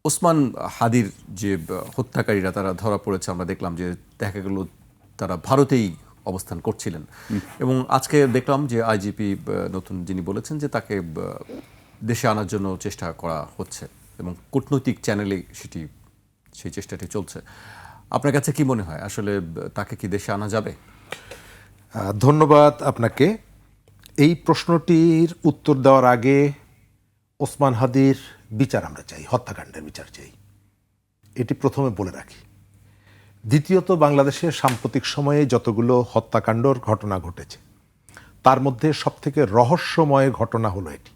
ওসমান হাদির যে হত্যাকারীরা তারা ধরা পড়েছে, আমরা দেখলাম যে দেখা গেল তারা ভারতেই অবস্থান করছিলেন এবং আজকে দেখলাম যে আইজিপি নতুন যিনি বলেছেন যে তাকে দেশে আনার জন্য চেষ্টা করা হচ্ছে এবং কূটনৈতিক চ্যানেলে সেই চেষ্টাটি চলছে। আপনার কাছে কি মনে হয় আসলে তাকে কি দেশে আনা যাবে? ধন্যবাদ আপনাকে। এই প্রশ্নটির উত্তর দেওয়ার আগে ওসমান হাদির বিচার আমরা চাই, হত্যাকাণ্ডের বিচার চাই, এটি প্রথমে বলে রাখি। দ্বিতীয়ত, বাংলাদেশের সাম্প্রতিক সময়ে যতগুলো হত্যাকাণ্ডর ঘটনা ঘটেছে তার মধ্যে সবথেকে রহস্যময় ঘটনা হলো এটি,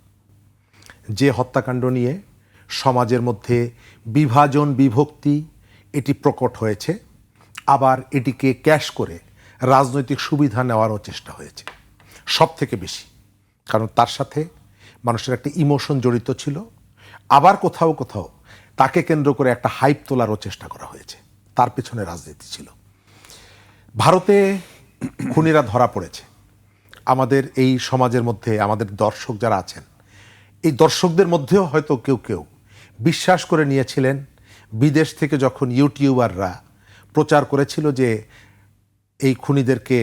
যে হত্যাকাণ্ড নিয়ে সমাজের মধ্যে বিভাজন বিভক্তি এটি প্রকট হয়েছে, আবার এটিকে ক্যাশ করে রাজনৈতিক সুবিধা নেওয়ারও চেষ্টা হয়েছে সব থেকে বেশি, কারণ তার সাথে মানুষের একটা ইমোশন জড়িত ছিল। আবার কোথাও কোথাও তাকে কেন্দ্র করে একটা হাইপ তোলারও চেষ্টা করা হয়েছে, তার পেছনে রাজনীতি ছিল। ভারতে খুনিরা ধরা পড়েছে, আমাদের এই সমাজের মধ্যে আমাদের দর্শক যারা আছেন, এই দর্শকদের মধ্যেও হয়তো কেউ কেউ বিশ্বাস করে নিয়েছিলেন বিদেশ থেকে যখন ইউটিউবাররা প্রচার করেছিল যে এই খুনিদেরকে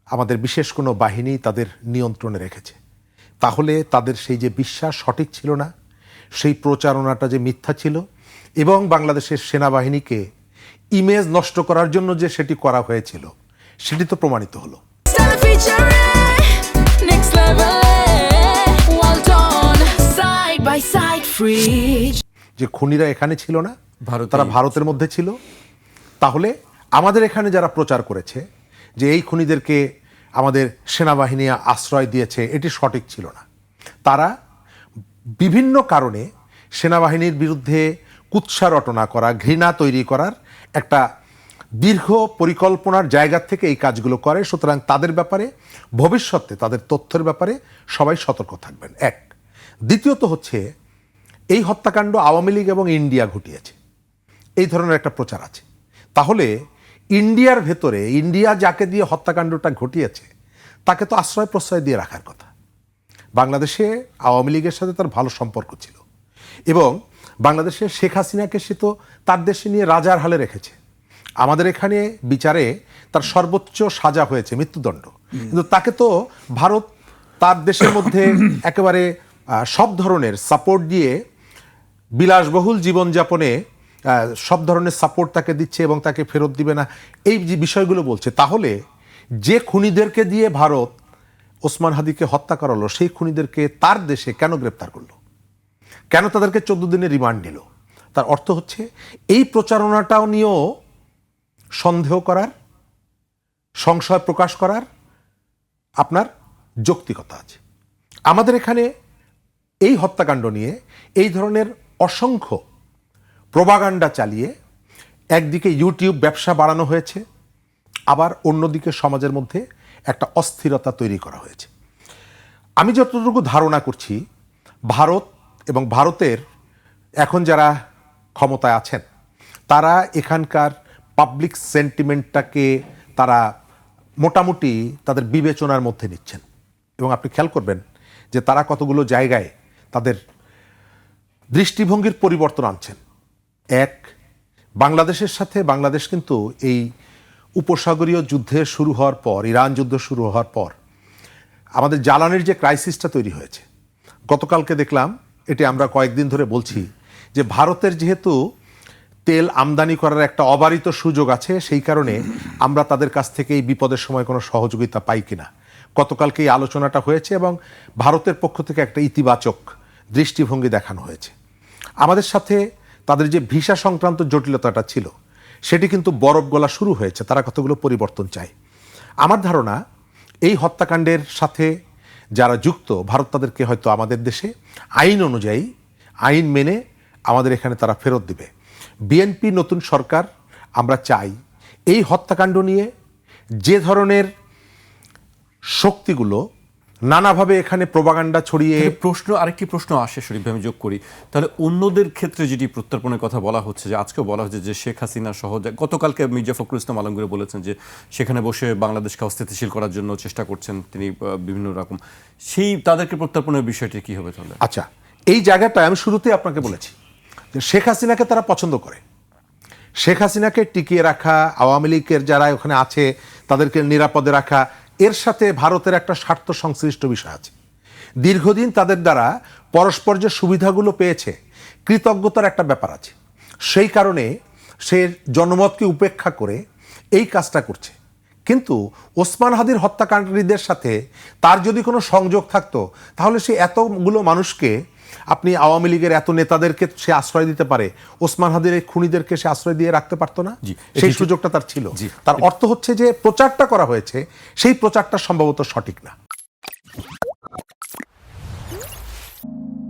আমাদের বিশেষ কোনো বাহিনী তাদের নিয়ন্ত্রণে রেখেছে, তাহলে তাদের সেই যে বিশ্বাস সঠিক ছিল না, সেই প্রচারণাটা যে মিথ্যা ছিল, এবং বাংলাদেশের সেনাবাহিনীকে ইমেজ নষ্ট করার জন্য যে সেটি করা হয়েছিল সেটি তো প্রমাণিত হলো। যে খুনিরা এখানে ছিল না, তারা ভারতের মধ্যে ছিল। তাহলে আমাদের এখানে যারা প্রচার করেছে যে এই খুনিদেরকে আমাদের সেনাবাহিনী আশ্রয় দিয়েছে, এটি সঠিক ছিল না। তারা বিভিন্ন কারণে সেনাবাহিনীর বিরুদ্ধে কুৎসা রটনা করা, ঘৃণা তৈরি করার একটা দীর্ঘ পরিকল্পনার জায়গা থেকে এই কাজগুলো করে। সুতরাং তাদের ব্যাপারে ভবিষ্যতে তাদের তথ্যের ব্যাপারে সবাই সতর্ক থাকবেন, এক। দ্বিতীয়ত হচ্ছে, এই হত্যাকাণ্ড আওয়ামী লীগ এবং ইন্ডিয়া ঘটিয়েছে, এই ধরনের একটা প্রচার আছে। তাহলে ইন্ডিয়ার ভেতরে, ইন্ডিয়া যাকে দিয়ে হত্যাকাণ্ডটা ঘটিয়েছে তাকে তো আশ্রয় প্রশ্রয় দিয়ে রাখার কথা। বাংলাদেশে আওয়ামী লীগের সাথে তার ভালো সম্পর্ক ছিল এবং বাংলাদেশের শেখ হাসিনাকে সে তো তার দেশে নিয়ে রাজার হালে রেখেছে। আমাদের এখানে বিচারে তার সর্বোচ্চ সাজা হয়েছে মৃত্যুদণ্ড, কিন্তু তাকে তো ভারত তার দেশের মধ্যে একেবারে সব ধরনের সাপোর্ট দিয়ে বিলাসবহুল জীবনযাপনে সব ধরনের সাপোর্ট তাকে দিচ্ছে এবং তাকে ফেরত দিবে না, এই যে বিষয়গুলো বলছে। তাহলে যে খুনিদেরকে দিয়ে ভারত ওসমান হাদিকে হত্যা করালো, সেই খুনিদেরকে তার দেশে কেন গ্রেপ্তার করলো, কেন তাদেরকে 14 দিনের রিমান্ড নিল? তার অর্থ হচ্ছে এই প্রচারণাটাও নিয়েও সন্দেহ করার, সংশয় প্রকাশ করার আপনার যৌক্তিকতা আছে। আমাদের এখানে এই হত্যাকাণ্ড নিয়ে এই ধরনের অসংখ্য প্রোপাগান্ডা চালিয়ে একদিকে ইউটিউব ব্যবসা বাড়ানো হয়েছে, আবার অন্যদিকে সমাজের মধ্যে একটা অস্থিরতা তৈরি করা হয়েছে। আমি যতটুকু ধারণা করছি, ভারত এবং ভারতের এখন যারা ক্ষমতায় আছেন তারা এখানকার পাবলিক সেন্টিমেন্টটাকে তারা মোটামুটি তাদের বিবেচনার মধ্যে নিচ্ছেন এবং আপনি খেয়াল করবেন যে তারা কতগুলো জায়গায় তাদের দৃষ্টিভঙ্গির পরিবর্তন আনছেন। এক, বাংলাদেশের সাথে বাংলাদেশ কিন্তু এই উপসাগরীয় যুদ্ধে শুরু হওয়ার পর, ইরান যুদ্ধ শুরু হওয়ার পর আমাদের জ্বালানির যে ক্রাইসিসটা তৈরি হয়েছে, গতকালকে দেখলাম, এটি আমরা কয়েকদিন ধরে বলছি যে ভারতের যেহেতু তেল আমদানি করার একটা অবারিত সুযোগ আছে, সেই কারণে আমরা তাদের কাছ থেকে এই বিপদের সময় কোনো সহযোগিতা পাই কিনা। গতকালকে এই আলোচনাটা হয়েছে এবং ভারতের পক্ষ থেকে একটা ইতিবাচক দৃষ্টিভঙ্গি দেখানো হয়েছে। আমাদের সাথে তাদের যে ভিসা সংক্রান্ত জটিলতাটা ছিল সেটি কিন্তু বরফ গলা শুরু হয়েছে, তারা কতগুলো পরিবর্তন চায়। আমার ধারণা এই হত্যাকাণ্ডের সাথে যারা যুক্ত, ভারত তাদেরকে হয়তো আমাদের দেশে আইন অনুযায়ী, আইন মেনে আমাদের এখানে তারা ফেরত দিবে। বিএনপি নতুন সরকার, আমরা চাই এই হত্যাকাণ্ড নিয়ে যে ধরনের শক্তিগুলো নানাভাবে এখানে প্রোপাগান্ডা ছড়িয়ে আরেকটি প্রশ্ন আসে শরীফ, আমি যোগ করি, তাহলে অন্যদের ক্ষেত্রে যেটি প্রত্যর্পণের কথা বলা হচ্ছে, যে আজকেও বলা হচ্ছে যে শেখ হাসিনা সহ, গতকালকে মির্জা ফখরুল ইসলাম আলমগীর বলেছেন যে সেখানে বসে বাংলাদেশকে অস্থিতিশীল করার জন্য চেষ্টা করছেন তিনি বিভিন্ন রকম, সেই তাদেরকে প্রত্যর্পণের বিষয়টি কি হবে তাহলে? আচ্ছা, এই জায়গাটা আমি শুরুতেই আপনাকে বলেছি, যে শেখ হাসিনাকে তারা পছন্দ করে। শেখ হাসিনাকে টিকিয়ে রাখা, আওয়ামী লীগের যারা ওখানে আছে তাদেরকে নিরাপদে রাখা, এর সাথে ভারতের একটা স্বার্থ সংশ্লিষ্ট বিষয় আছে। দীর্ঘদিন তাদের দ্বারা পরস্পর যে সুবিধাগুলো পেয়েছে, কৃতজ্ঞতার একটা ব্যাপার আছে। সেই কারণে সে জনমতকে উপেক্ষা করে এই কাজটা করছে। কিন্তু ওসমান হাদির হত্যাকারীদের সাথে তার যদি কোনো সংযোগ থাকতো, তাহলে সে এতগুলো মানুষকে, আপনি আওয়ামী লীগের এত নেতাদেরকে সে আশ্রয় দিতে পারে, ওসমান হাদির এই খুনিদেরকে সে আশ্রয় দিয়ে রাখতে পারতো না? সেই সুযোগটা তার ছিল। তার অর্থ হচ্ছে যে প্রচারটা করা হয়েছে, সেই প্রচারটা সম্ভবত সঠিক না।